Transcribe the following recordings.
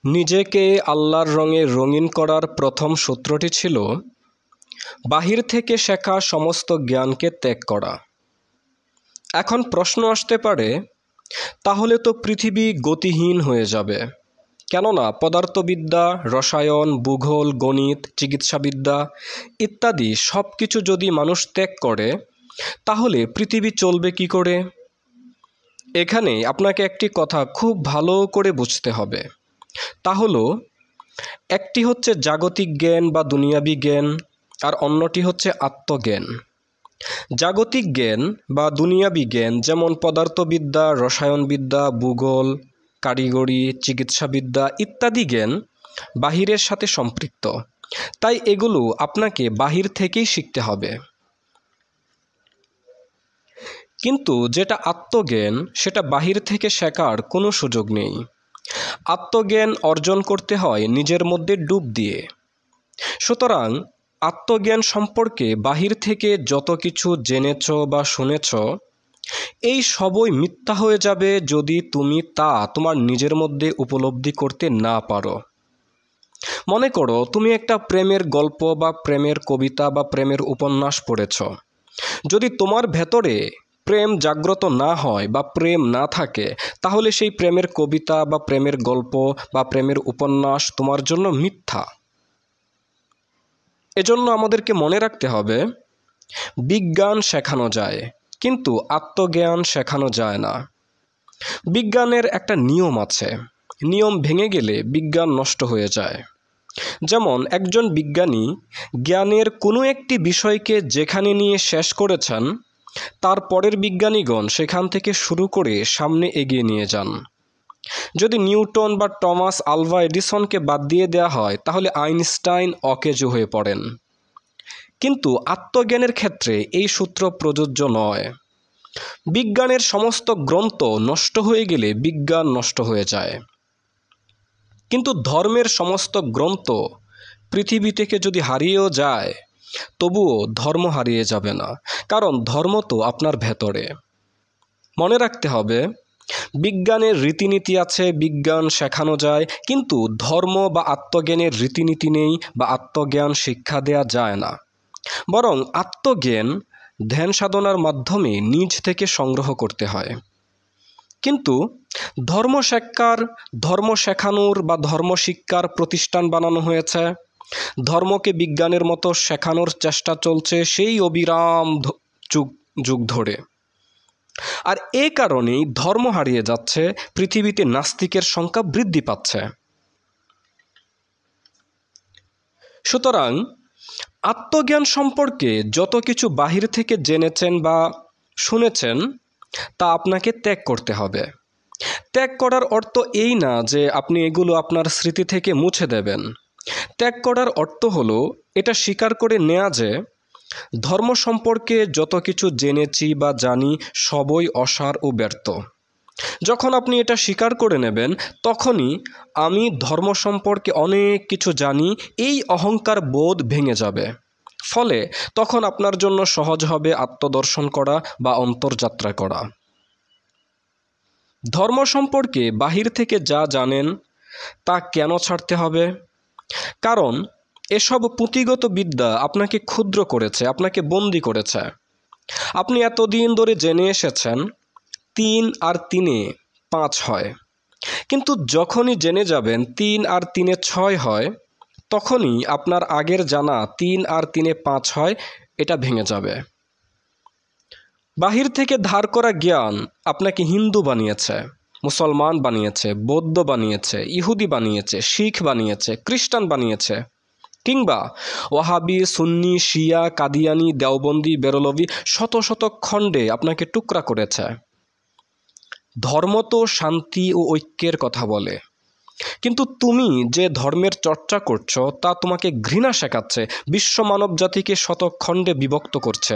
নিজেকে আল্লাহর রঙে রঙিন করার প্রথম সূত্রটি ছিল বাহির থেকে শেখা সমস্ত জ্ঞানকে ত্যাগ করা। এখন প্রশ্ন আসতে পারে, তাহলে তো পৃথিবী গতিহীন হয়ে যাবে, কেননা পদার্থবিদ্যা, রসায়ন, ভূগোল, গণিত, চিকিৎসাবিদ্যা ইত্যাদি সব কিছু যদি মানুষ ত্যাগ করে, তাহলে পৃথিবী চলবে কি করে? এখানে আপনাকে একটি কথা খুব ভালো করে বুঝতে হবে। তা হলো, একটি হচ্ছে জাগতিক জ্ঞান বা দুনিয়াবি জ্ঞান, আর অন্যটি হচ্ছে আত্মজ্ঞান। জাগতিক জ্ঞান বা দুনিয়াবি জ্ঞান যেমন পদার্থবিদ্যা, রসায়নবিদ্যা, ভূগোল, কারিগরি, চিকিৎসাবিদ্যা ইত্যাদি জ্ঞান বাহিরের সাথে সম্পৃক্ত, তাই এগুলো আপনাকে বাহির থেকেই শিখতে হবে। কিন্তু যেটা আত্মজ্ঞান, সেটা বাহির থেকে শেখার কোনো সুযোগ নেই। আত্মজ্ঞান অর্জন করতে হয় নিজের মধ্যে ডুব দিয়ে। সুতরাং আত্মজ্ঞান সম্পর্কে বাহির থেকে যত কিছু জেনেছ বা শুনেছ, এই সবই মিথ্যা হয়ে যাবে যদি তুমি তা তোমার নিজের মধ্যে উপলব্ধি করতে না পারো। মনে করো, তুমি একটা প্রেমের গল্প বা প্রেমের কবিতা বা প্রেমের উপন্যাস পড়েছ। যদি তোমার ভেতরে প্রেম জাগ্রত না হয় বা প্রেম না থাকে, তাহলে সেই প্রেমের কবিতা বা প্রেমের গল্প বা প্রেমের উপন্যাস তোমার জন্য মিথ্যা। এজন্য আমাদেরকে মনে রাখতে হবে, বিজ্ঞান শেখানো যায়, কিন্তু আত্মজ্ঞান শেখানো যায় না। বিজ্ঞানের একটা নিয়ম আছে, নিয়ম ভেঙে গেলে বিজ্ঞান নষ্ট হয়ে যায়। যেমন একজন বিজ্ঞানী জ্ঞানের কোনো একটি বিষয়কে যেখানে নিয়ে শেষ করেছেন, তার পরের বিজ্ঞানীগণ সেখান থেকে শুরু করে সামনে এগিয়ে নিয়ে যান। যদি নিউটন বা টমাস আলভা এডিসনকে বাদ দিয়ে দেওয়া হয়, তাহলে আইনস্টাইন অকেজো হয়ে পড়েন। কিন্তু আত্মজ্ঞানের ক্ষেত্রে এই সূত্র প্রযোজ্য নয়। বিজ্ঞানের সমস্ত গ্রন্থ নষ্ট হয়ে গেলে বিজ্ঞান নষ্ট হয়ে যায়, কিন্তু ধর্মের সমস্ত গ্রন্থ পৃথিবী থেকে যদি হারিয়েও যায়, তবুও ধর্ম হারিয়ে যাবে না, কারণ ধর্ম তো আপনার ভেতরে। মনে রাখতে হবে, বিজ্ঞানের রীতিনীতি আছে, বিজ্ঞান শেখানো যায়, কিন্তু ধর্ম বা আত্মজ্ঞানের রীতিনীতি নেই বা আত্মজ্ঞান শিক্ষা দেয়া যায় না। বরং আত্মজ্ঞান ধ্যান সাধনার মাধ্যমে নিজ থেকে সংগ্রহ করতে হয়। কিন্তু ধর্ম শেখানোর বা ধর্ম শিক্ষার প্রতিষ্ঠান বানানো হয়েছে, ধর্মকে বিজ্ঞানের মতো শেখানোর চেষ্টা চলছে সেই অবিরাম যুগ ধরে। আর এ কারণেই ধর্ম হারিয়ে যাচ্ছে, পৃথিবীতে নাস্তিকের সংখ্যা বৃদ্ধি পাচ্ছে। সুতরাং আত্মজ্ঞান সম্পর্কে যত কিছু বাহির থেকে জেনেছেন বা শুনেছেন, তা আপনাকে ত্যাগ করতে হবে। ত্যাগ করার অর্থ এই না যে আপনি এগুলো আপনার স্মৃতি থেকে মুছে দেবেন। ত্যাগ করার অর্থ হলো এটা স্বীকার করে নেওয়া যে ধর্ম সম্পর্কে যত কিছু জেনেছি বা জানি সবই অসার ও ব্যর্থ। যখন আপনি এটা স্বীকার করে নেবেন, তখনই আমি ধর্ম সম্পর্কে অনেক কিছু জানি এই অহংকার বোধ ভেঙে যাবে। ফলে তখন আপনার জন্য সহজ হবে আত্মদর্শন করা বা অন্তর্যাত্রা করা। ধর্ম সম্পর্কে বাহির থেকে যা জানেন তা কেন ছাড়তে হবে? কারণ এসব পুঁথিগত বিদ্যা আপনাকে ক্ষুদ্র করেছে, আপনাকে বন্দী করেছে। আপনি এতদিন ধরে জেনে এসেছেন 3 আর 3-এ 5 হয়, কিন্তু যখনই জেনে যাবেন 3 আর 3-এ 6 হয়, তখনই আপনার আগের জানা 3 আর 3-এ 5 হয় এটা ভেঙে যাবে। বাহির থেকে ধার করা জ্ঞান আপনাকে হিন্দু বানিয়েছে, মুসলমান বানিয়েছে, বৌদ্ধ বানিয়েছে, ইহুদি বানিয়েছে, শিখ বানিয়েছে, খ্রিস্টান বানিয়েছে, কিংবা ওয়াহাবি, সুন্নি, শিয়া, কাদিয়ানি, দেওবন্দি, বেরলভি শত শত খণ্ডে আপনাকে টুকরা করেছে। ধর্ম তো শান্তি ও ঐক্যের কথা বলে, কিন্তু তুমি যে ধর্মের চর্চা করছো তা তোমাকে ঘৃণা শেখাচ্ছে, বিশ্ব মানব জাতিকে শত খণ্ডে বিভক্ত করছে।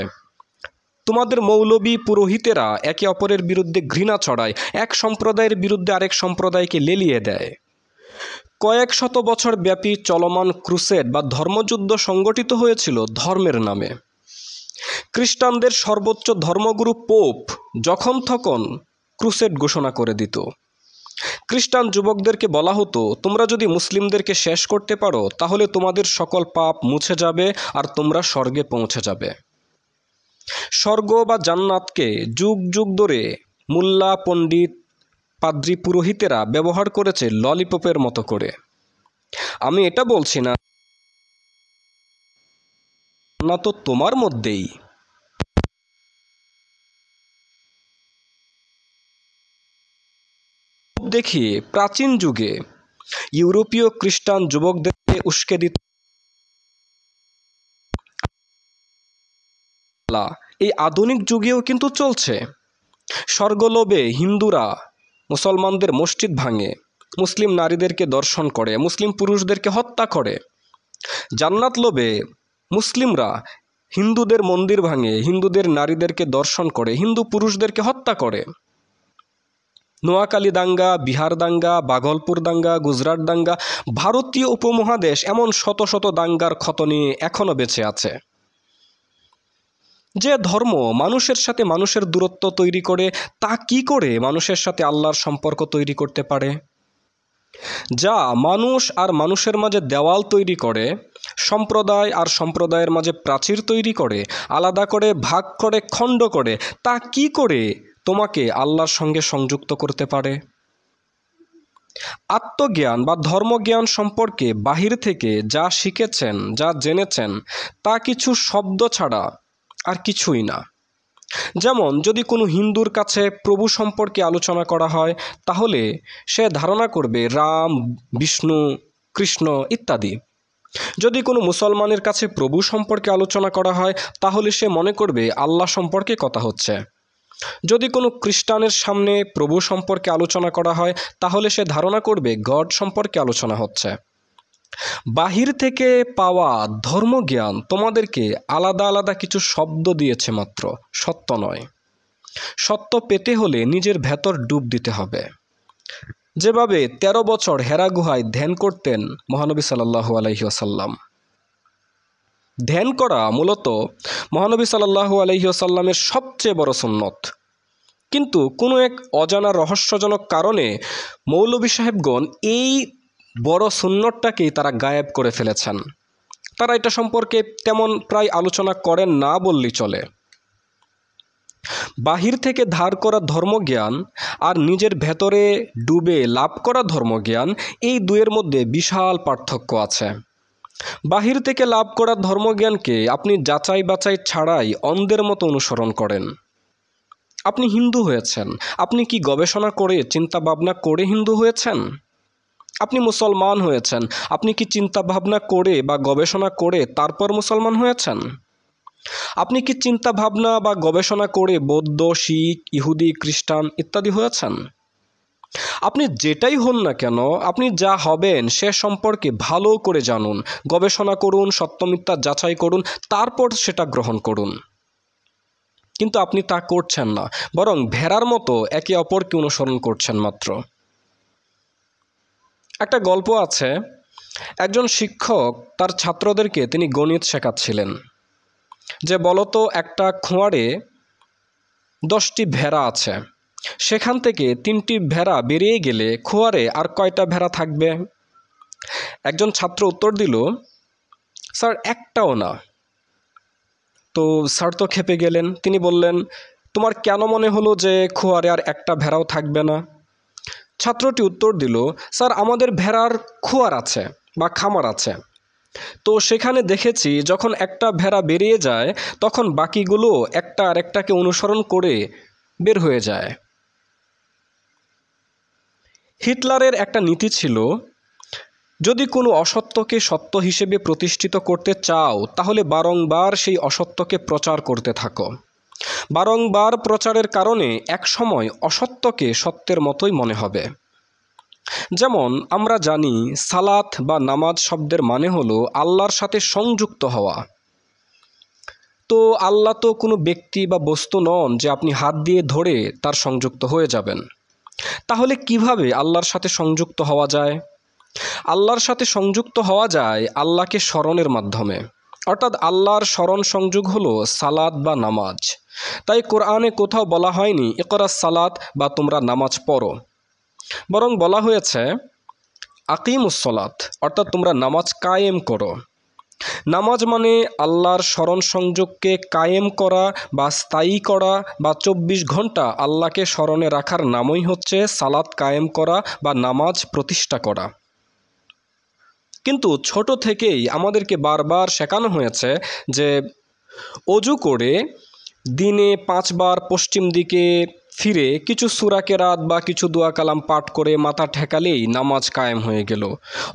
তোমাদের মৌলবী পুরোহিতেরা একে অপরের বিরুদ্ধে ঘৃণা ছড়ায়, এক সম্প্রদায়ের বিরুদ্ধে আরেক সম্প্রদায়কে লেলিয়ে দেয়। কয়েক শত বছর ব্যাপী চলমান ক্রুসেড বা ধর্মযুদ্ধ সংগঠিত হয়েছিল ধর্মের নামে। খ্রিস্টানদের সর্বোচ্চ ধর্মগুরু পোপ যখন তখন ক্রুসেড ঘোষণা করে দিত। খ্রিস্টান যুবকদেরকে বলা হতো, তোমরা যদি মুসলিমদেরকে শেষ করতে পারো তাহলে তোমাদের সকল পাপ মুছে যাবে আর তোমরা স্বর্গে পৌঁছে যাবে। স্বর্গ বা জান্নাতকে যুগ যুগ ধরে মোল্লা, পণ্ডিত, পাদ্রী, পুরোহিতেরা ব্যবহার করেছে ললিপপের মতো করে। আমি এটা বলছি না তো তোমার মধ্যেই। দেখি প্রাচীন যুগে ইউরোপীয় খ্রিস্টান যুবকদেরকে উস্কে দিত, এই আধুনিক যুগেও কিন্তু চলছে। স্বর্গলোভে হিন্দুরা মুসলমানদের মসজিদ ভাঙে, মুসলিম নারীদেরকে দর্শন করে, মুসলিম পুরুষদেরকে হত্যা করে। জান্নাত লোভে মুসলিমরা হিন্দুদের মন্দির ভাঙে, হিন্দুদের নারীদেরকে দর্শন করে, হিন্দু পুরুষদেরকে হত্যা করে। নোয়াখালী দাঙ্গা, বিহার দাঙ্গা, বাঘলপুর দাঙ্গা, গুজরাট দাঙ্গা, ভারতীয় উপমহাদেশ এমন শত শত দাঙ্গার ক্ষত নিয়ে এখনও বেঁচে আছে। যে ধর্ম মানুষের সাথে মানুষের দূরত্ব তৈরি করে, তা কি করে মানুষের সাথে আল্লাহর সম্পর্ক তৈরি করতে পারে? যা মানুষ আর মানুষের মাঝে দেওয়াল তৈরি করে, সম্প্রদায় আর সম্প্রদায়ের মাঝে প্রাচীর তৈরি করে, আলাদা করে, ভাগ করে, খণ্ড করে, তা কি করে তোমাকে আল্লাহর সঙ্গে সংযুক্ত করতে পারে? আত্মজ্ঞান বা ধর্মজ্ঞান সম্পর্কে বাহির থেকে যা শিখেছেন, যা জেনেছেন, তা কিছু শব্দ ছাড়া আর কিছুই না। যেমন যদি কোনো হিন্দুর কাছে প্রভু সম্পর্কে আলোচনা করা হয়, তাহলে সে ধারণা করবে রাম, বিষ্ণু, কৃষ্ণ ইত্যাদি। যদি কোনো মুসলমানের কাছে প্রভু সম্পর্কে আলোচনা করা হয়, তাহলে সে মনে করবে আল্লাহ সম্পর্কে কথা হচ্ছে। যদি কোনো খ্রিস্টানের সামনে প্রভু সম্পর্কে আলোচনা করা হয়, তাহলে সে ধারণা করবে গড সম্পর্কে আলোচনা হচ্ছে। বাহির থেকে পাওয়া ধর্মজ্ঞান তোমাদেরকে আলাদা আলাদা কিছু শব্দ দিয়েছে মাত্র, সত্য নয়। সত্য পেতে হলে নিজের ভেতর ডুব দিতে হবে। যেভাবে 13 বছর হেরা গুহায় ধ্যান করতেন মহানবী সাল্লাল্লাহু আলাইহি ওয়াসাল্লাম। ধ্যান করা মূলত মহানবী সাল্লাল্লাহু আলাইহি ওয়াসাল্লামের সবচেয়ে বড় সুন্নত। কিন্তু কোনো এক অজানা রহস্যজনক কারণে মৌলভী সাহেবগণ এই বড় সুন্নতটাকেই তারা গায়েব করে ফেলেছেন। তারা এটা সম্পর্কে তেমন প্রায় আলোচনা করেন না বললেই চলে। বাহির থেকে ধার করা ধর্মজ্ঞান আর নিজের ভেতরে ডুবে লাভ করা ধর্মজ্ঞান, এই দুয়ের মধ্যে বিশাল পার্থক্য আছে। বাহির থেকে লাভ করা ধর্মজ্ঞানকে আপনি যাচাই বাছাই ছাড়াই অন্ধের মতো অনুসরণ করেন। আপনি হিন্দু হয়েছেন, আপনি কি গবেষণা করে, চিন্তা ভাবনা করে হিন্দু হয়েছেন? আপনি মুসলমান হয়েছেন, আপনি কি চিন্তা ভাবনা করে বা গবেষণা করে তারপর মুসলমান হয়েছেন? আপনি কি চিন্তা ভাবনা বা গবেষণা করে বৌদ্ধ, শিখ, ইহুদি, খ্রিস্টান ইত্যাদি হয়েছেন? আপনি যেটাই হন না কেন, আপনি যা হবেন সে সম্পর্কে ভালো করে জানুন, গবেষণা করুন, সত্য মিথ্যা যাচাই করুন, তারপর সেটা গ্রহণ করুন। কিন্তু আপনি তা করছেন না, বরং ভেড়ার মতো একে অপরকে অনুসরণ করছেন মাত্র। একটা গল্প আছে, একজন শিক্ষক তার ছাত্রদেরকে তিনি গণিত শেখাচ্ছিলেন। যে বলতো, একটা খোঁয়াড়ে 10টি ভেড়া আছে, সেখান থেকে 3টি ভেড়া বেরিয়ে গেলে খোঁয়াড়ে আর কয়টা ভেড়া থাকবে? একজন ছাত্র উত্তর দিল, স্যার একটাও না। তো স্যার তো ক্ষেপে গেলেন। তিনি বললেন, তোমার কেন মনে হলো যে খোঁয়াড়ে আর একটা ভেড়াও থাকবে না? ছাত্রটি উত্তর দিল, স্যার আমাদের ভেড়ার খোয়ার আছে বা খামার আছে, তো সেখানে দেখেছি যখন একটা ভেড়া বেরিয়ে যায় তখন বাকিগুলো একটা আরেকটাকে অনুসরণ করে বের হয়ে যায়। হিটলারের একটা নীতি ছিল, যদি কোনো অসত্যকে সত্য হিসেবে প্রতিষ্ঠিত করতে চাও তাহলে বারংবার সেই অসত্যকে প্রচার করতে থাকো। বারংবার প্রচারের কারণে একসময় অসত্যকে সত্যের মতোই মনে হবে। যেমন আমরা জানি সালাত বা নামাজ শব্দের মানে হলো আল্লাহর সাথে সংযুক্ত হওয়া। তো আল্লাহ তো কোনো ব্যক্তি বা বস্তু নন যে আপনি হাত দিয়ে ধরে তার সংযুক্ত হয়ে যাবেন। তাহলে কিভাবে আল্লাহর সাথে সংযুক্ত হওয়া যায়? আল্লাহর সাথে সংযুক্ত হওয়া যায় আল্লাহকে স্মরণের মাধ্যমে, অর্থাৎ আল্লাহর স্মরণ সংযোগ হলো সালাত বা নামাজ। তাই কোরআনে কোথাও বলা হয়নি ইকরাস সালাত বা তোমরা নামাজ পড়ো। বরং বলা হয়েছে আকিমুসসালাত, অর্থাৎ তোমরা নামাজ কায়েম করো। নামাজ মানে আল্লাহর স্মরণ সংযোগকে কায়েম করা বা স্থায়ী করা, বা 24 ঘন্টা আল্লাহকে স্মরণে রাখার নামই হচ্ছে সালাত কায়েম করা বা নামাজ প্রতিষ্ঠা করা। কিন্তু ছোট থেকেই আমাদেরকে বারবার শেখানো হয়েছে যে অজু করে দিনে 5 বার পশ্চিম দিকে ফিরে কিছু সূরা কেরাত বা কিছু দোয়া কালাম পাঠ করে মাথা ঠেকালেই নামাজ কায়েম হয়ে গেল।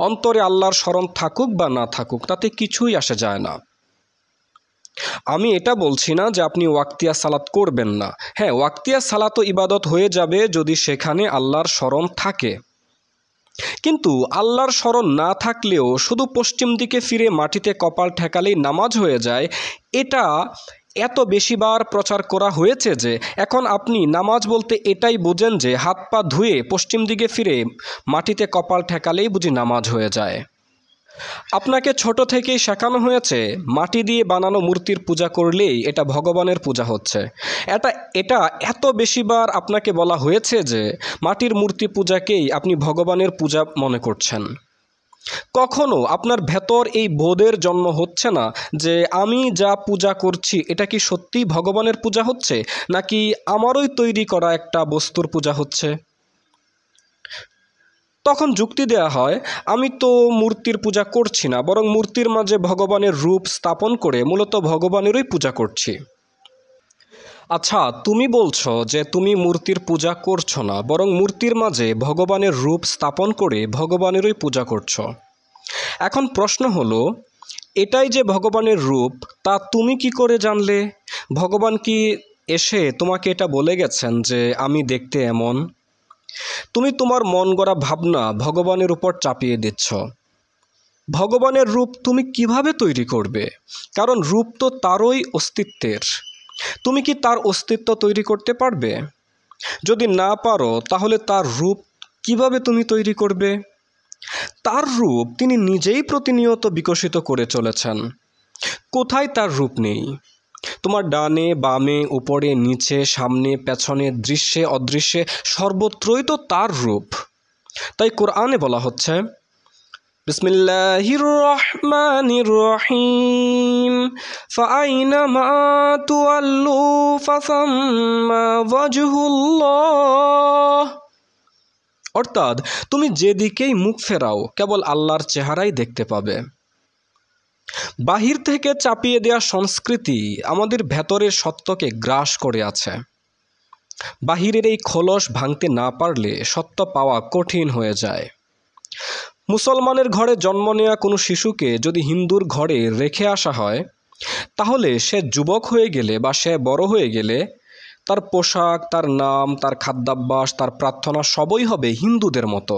অন্তরে আল্লাহর স্মরণ থাকুক বা না থাকুক তাতে কিছুই আসে যায় না। আমি এটা বলছি না যে আপনি ওয়াক্তিয়া সালাত করবেন না। হ্যাঁ, ওয়াক্তিয়া সালাতও ইবাদত হয়ে যাবে যদি সেখানে আল্লাহর স্মরণ থাকে। কিন্তু আল্লাহর স্মরণ না থাকলেও শুধু পশ্চিম দিকে ফিরে মাটিতে কপাল ঠেকালেই নামাজ হয়ে যায়, এটা এত বেশিবার প্রচার করা হয়েছে যে এখন আপনি নামাজ বলতে এটাই বোঝেন যে হাত পা ধুয়ে পশ্চিম দিকে ফিরে মাটিতে কপাল ঠেকালেই বুঝি নামাজ হয়ে যায়। আপনাকে ছোট থেকেই শেখানো হয়েছে মাটি দিয়ে বানানো মূর্তির পূজা করলেই এটা ভগবানের পূজা হচ্ছে। এটা এত বেশিবার আপনাকে বলা হয়েছে যে মাটির মূর্তি পূজাকেই আপনি ভগবানের পূজা মনে করছেন। কখনো আপনার ভেতর এই বোধের জন্ম হচ্ছে না যে আমি যা পূজা করছি এটা কি সত্যিই ভগবানের পূজা হচ্ছে, নাকি আমারই তৈরি করা একটা বস্তুর পূজা হচ্ছে? তখন যুক্তি দেয়া হয়, আমি তো মূর্তির পূজা করছি না, বরং মূর্তির মাঝে ভগবানের রূপ স্থাপন করে মূলত ভগবানেরই পূজা করছি। আচ্ছা, তুমি বলছো যে তুমি মূর্তির পূজা করছো না, বরং মূর্তির মাঝে ভগবানের রূপ স্থাপন করে ভগবানেরই পূজা করছো। এখন প্রশ্ন হলো, এটাই যে ভগবানের রূপ তা তুমি কি করে জানলে? ভগবান কি এসে তোমাকে এটা বলে গেছেন যে আমি দেখতে এমন? তুমি তোমার মন গড়া ভাবনা ভগবানের উপর চাপিয়ে দিচ্ছ। ভগবানের রূপ তুমি কিভাবে তৈরি করবে? কারণ রূপ তো তারই অস্তিত্বের। তুমি কি তার অস্তিত্ব তৈরি করতে পারবে? যদি না পারো তাহলে তার রূপ কিভাবে তুমি তৈরি করবে? তার রূপ তিনি নিজেই প্রতিনিয়ত বিকশিত করে চলেছেন। কোথায় তার রূপ নেই? তোমার ডানে বামে উপরে নিচে সামনে পেছনে দৃশ্যে অদৃশ্যে সর্বত্রই তো তার রূপ। তাই কোরআনে বলা হচ্ছে, বিসমিল্লাহির রহমানির রহিম, ফাআইনামা তুওয়াল্লু ফাসাম্মা ওয়াজহুল্লাহ। অর্থাৎ তুমি যেদিকেই মুখ ফেরাও কেবল আল্লাহর চেহারাই দেখতে পাবে। বাহির থেকে চাপিয়ে দেওয়া সংস্কৃতি আমাদের ভেতরের সত্যকে গ্রাস করে আছে। বাহিরের এই খোলস ভাঙতে না পারলে সত্য পাওয়া কঠিন হয়ে যায়। মুসলমানের ঘরে জন্ম নেওয়া কোনো শিশুকে যদি হিন্দুর ঘরে রেখে আসা হয়, তাহলে সে যুবক হয়ে গেলে বা সে বড় হয়ে গেলে তার পোশাক, তার নাম, তার খাদ্যাভ্যাস, তার প্রার্থনা সবই হবে হিন্দুদের মতো।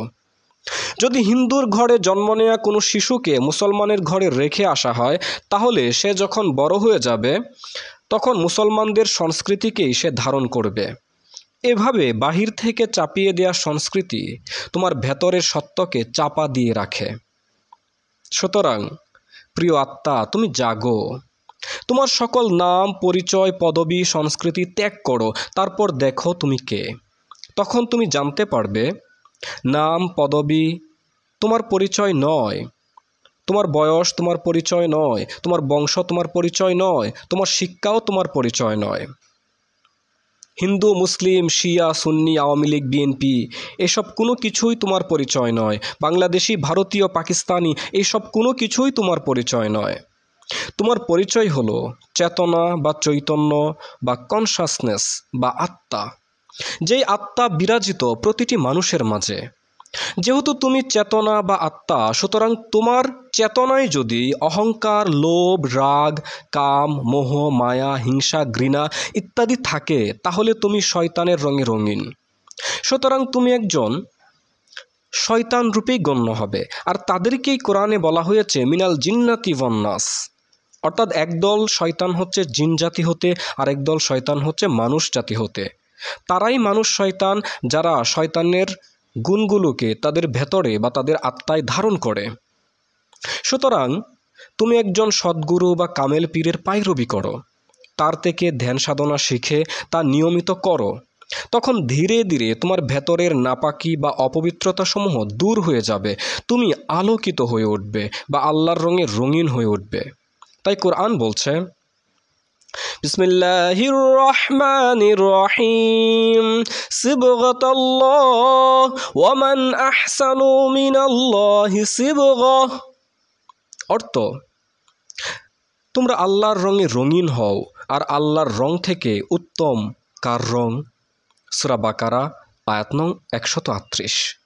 যদি হিন্দুর ঘরে জন্ম নেওয়া কোনো শিশুকে মুসলমানের ঘরে রেখে আসা হয়, তাহলে সে যখন বড় হয়ে যাবে তখন মুসলমানদের সংস্কৃতিকেই সে ধারণ করবে। এভাবে বাহির থেকে চাপিয়ে দেওয়া সংস্কৃতি তোমার ভেতরের সত্যকে চাপা দিয়ে রাখে। সুতরাং প্রিয় আত্মা, তুমি জাগো। তোমার সকল নাম, পরিচয়, পদবি, সংস্কৃতি ত্যাগ করো, তারপর দেখো তুমি কে। তখন তুমি জানতে পারবে নাম, পদবি তোমার পরিচয় নয়, তোমার বয়স তোমার পরিচয় নয়, তোমার বংশ তোমার পরিচয় নয়, তোমার শিক্ষাও তোমার পরিচয় নয়। হিন্দু, মুসলিম, শিয়া, সুন্নি, আওয়ামী লীগ, বিএনপি এসব কোনো কিছুই তোমার পরিচয় নয়। বাংলাদেশি, ভারতীয়, পাকিস্তানি এইসব কোনো কিছুই তোমার পরিচয় নয়। তোমার পরিচয় হলো চেতনা বা চৈতন্য বা কনসাসনেস বা আত্মা, যেই আত্মা বিরাজিত প্রতিটি মানুষের মাঝে। যেহেতু তুমি চেতনা বা আত্মা, সুতরাং তোমার চেতনায় যদি অহংকার, লোভ, রাগ, কাম, মোহ, মায়া, হিংসা, ঘৃণা ইত্যাদি থাকে, তাহলে তুমি শয়তানের রঙে রঙিন। সুতরাং তুমি একজন শয়তান রূপেই গণ্য হবে। আর তাদেরকেই কোরআনে বলা হয়েছে মিনাল জিন্নাতি ওয়ান্নাস, অর্থাৎ একদল শয়তান হচ্ছে জিন জাতি হতে, আর একদল শয়তান হচ্ছে মানুষ জাতি হতে। তারাই মানুষ শয়তান যারা শয়তানের গুণগুলোকে তাদের ভেতরে বা তাদের আত্মায় ধারণ করে। সুতরাং তুমি একজন সদ্গুরু বা কামেল পীরের পায়রবি করো, তার থেকে ধ্যান সাধনা শিখে তা নিয়মিত করো। তখন ধীরে ধীরে তোমার ভেতরের নাপাকি বা অপবিত্রতা সমূহ দূর হয়ে যাবে, তুমি আলোকিত হয়ে উঠবে বা আল্লাহর রঙে রঙিন হয়ে উঠবে। তাই কোরআন বলছে, বিসমিল্লাহির রহমানির রহিম, সিবগাতাল্লাহ ওয়া মান আহসানু মিনাল্লাহি সিবগাহ। অর্থ, তোমরা আল্লাহর রঙে রঙিন হও, আর আল্লাহর রং থেকে উত্তম কার রং? সূরা বাকারা আয়াত নং 138।